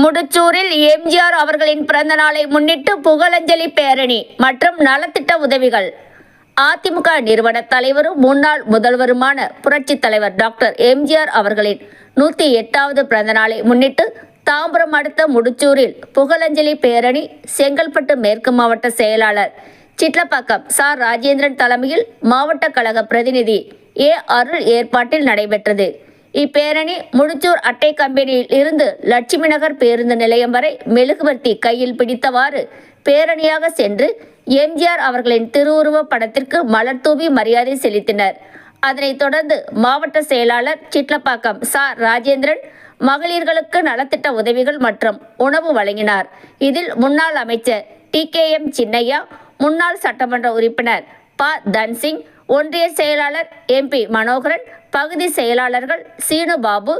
முடிச்சூரில் எம்ஜிஆர் அவர்களின் பிறந்த நாளை முன்னிட்டு புகழஞ்சலி பேரணி மற்றும் நலத்திட்ட உதவிகள். அதிமுக நிறுவன தலைவரும் முன்னாள் முதல்வருமான புரட்சித் தலைவர் டாக்டர் எம்ஜிஆர் அவர்களின் 108வது பிறந்த நாளை முன்னிட்டு தாம்பரம் அடுத்த முடிச்சூரில் புகழஞ்சலி பேரணி செங்கல்பட்டு மேற்கு மாவட்ட செயலாளர் சிட்லப்பாக்கம் சா. ராஜேந்திரன் தலைமையில் மாவட்ட கழக பிரதிநிதி ஏ. அருள் ஏற்பாட்டில் நடைபெற்றது. இப்பேரணி முடிச்சூர் அட்டை கம்பெனியில் இருந்து லட்சுமி நகர் பேருந்து நிலையம் வரை மெழுகுவர்த்தி கையில் பிடித்தவாறு பேரணியாக சென்று எம்ஜிஆர் அவர்களின் திருவுருவப் படத்திற்கு மலர் தூவி மரியாதை செலுத்தினர். அதனைத் தொடர்ந்து மாவட்ட செயலாளர் சிட்லப்பாக்கம் சா. ராஜேந்திரன் மகளிர்களுக்கு நலத்திட்ட உதவிகள் மற்றும் உணவு வழங்கினார். இதில் முன்னாள் அமைச்சர் டி.கே.எம். சின்னையா, முன்னாள் சட்டமன்ற உறுப்பினர் ப. தன்சிங், ஒன்றிய செயலாளர் எம்பி மனோகரன், பகுதி செயலாளர்கள் சீனு பாபு,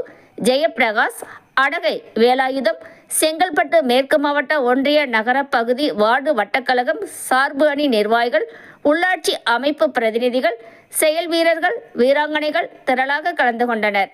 ஜெயப்பிரகாஷ், அடகை வேலாயுதம், செங்கல்பட்டு மேற்கு மாவட்ட ஒன்றிய நகர பகுதி வார்டு வட்டக்கழகம் சார்பு அணி நிர்வாகிகள், உள்ளாட்சி அமைப்பு பிரதிநிதிகள், செயல் வீரர்கள், வீராங்கனைகள் திரளாக கலந்து கொண்டனர்.